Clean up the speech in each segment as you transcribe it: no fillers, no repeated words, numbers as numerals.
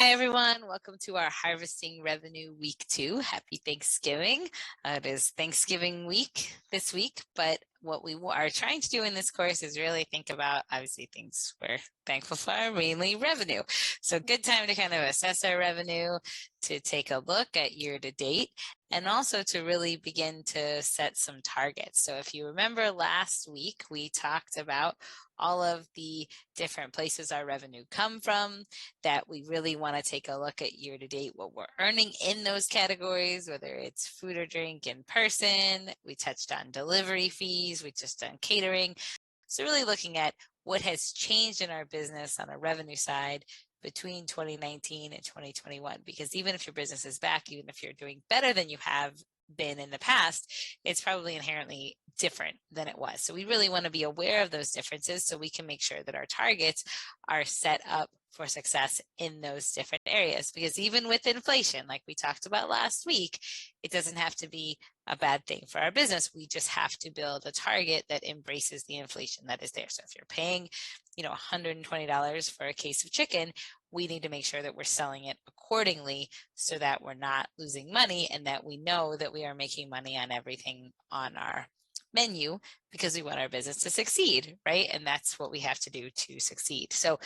Hi, everyone. Welcome to our Harvesting Revenue Week 2. Happy Thanksgiving. It is Thanksgiving week this week, but what we are trying to do in this course is really think about, obviously, things we're thankful for, mainly revenue. So good time to kind of assess our revenue, to take a look at year to date, and also to really begin to set some targets. So if you remember last week, we talked about all of the different places our revenue come from, that we really want to take a look at year to date, what we're earning in those categories, whether it's food or drink in person. We touched on delivery fees, we just done catering. So really looking at what has changed in our business on a revenue side between 2019 and 2021, because even if your business is back, even if you're doing better than you have been in the past, it's probably inherently different than it was. So we really want to be aware of those differences so we can make sure that our targets are set up for success in those different areas. Because even with inflation, like we talked about last week, it doesn't have to be a bad thing for our business. We just have to build a target that embraces the inflation that is there. So if you're paying, $120 for a case of chicken, we need to make sure that we're selling it accordingly so that we're not losing money and that we know that we are making money on everything on our menu because we want our business to succeed, right? And that's what we have to do to succeed. So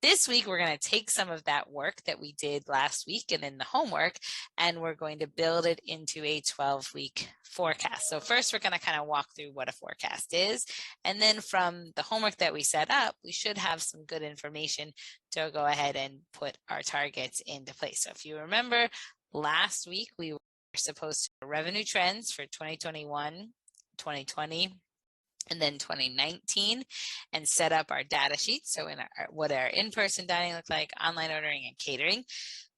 this week, we're going to take some of that work that we did last week and in the homework, and we're going to build it into a 12-week forecast. So first, we're going to kind of walk through what a forecast is. And then from the homework that we set up, we should have some good information to go ahead and put our targets into place. So if you remember, last week, we were supposed to revenue trends for 2021, 2020, and then 2019, and set up our data sheet. So what our in-person dining look like, online ordering, and catering.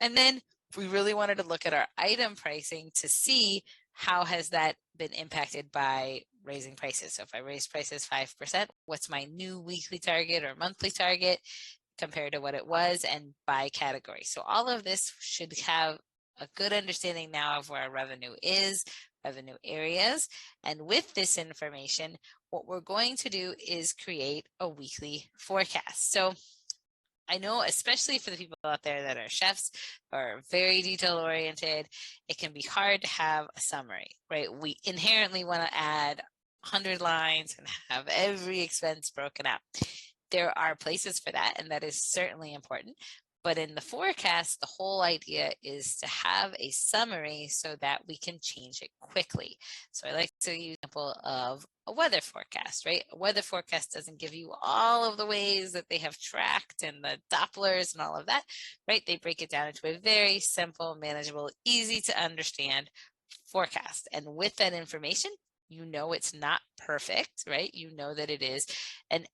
And then we really wanted to look at our item pricing to see how has that been impacted by raising prices. So if I raise prices 5%, what's my new weekly target or monthly target compared to what it was, and by category. So all of this should have a good understanding now of where our revenue is, revenue areas. And with this information, what we're going to do is create a weekly forecast. So I know, especially for the people out there that are chefs or very detail oriented, it can be hard to have a summary, right? We inherently want to add 100 lines and have every expense broken out. There are places for that, and that is certainly important. But in the forecast, the whole idea is to have a summary so that we can change it quickly. So I like to use an example of a weather forecast, right? A weather forecast doesn't give you all of the ways that they have tracked and the Dopplers and all of that, right? They break it down into a very simple, manageable, easy to understand forecast. And with that information, it's not perfect, right? That it is an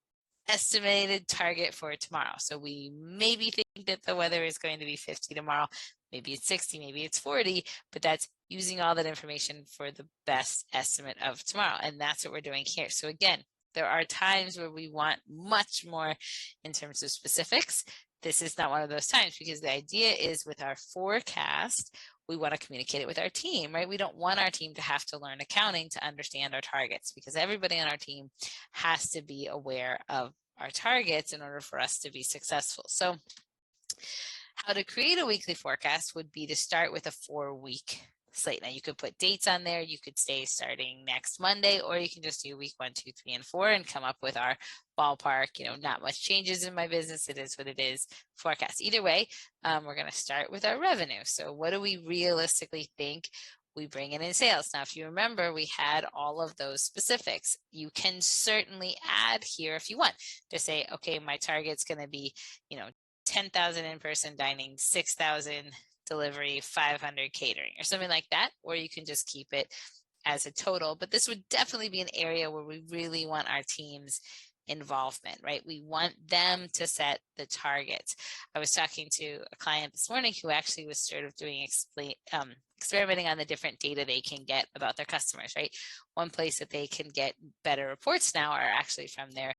estimated target for tomorrow. So we maybe think that the weather is going to be 50 tomorrow. Maybe it's 60, maybe it's 40, but that's using all that information for the best estimate of tomorrow. And that's what we're doing here. So again, there are times where we want much more in terms of specifics. This is not one of those times, because the idea is with our forecast, we want to communicate it with our team, right? We don't want our team to have to learn accounting to understand our targets, because everybody on our team has to be aware of our targets in order for us to be successful. So how to create a weekly forecast would be to start with a 4-week slate. Now you could put dates on there. You could say starting next Monday, or you can just do week 1, 2, 3, and 4 and come up with our ballpark, not much changes in my business. It is what it is forecast. Either way, we're going to start with our revenue. So what do we realistically think we bring in sales? Now, if you remember, we had all of those specifics. You can certainly add here if you want to say, okay, my target's going to be, 10,000 in-person dining, 6,000 delivery, 500 catering, or something like that, or you can just keep it as a total. But this would definitely be an area where we really want our team's involvement, right? We want them to set the targets. I was talking to a client this morning who actually was sort of doing experimenting on the different data they can get about their customers, right? One place that they can get better reports now are actually from their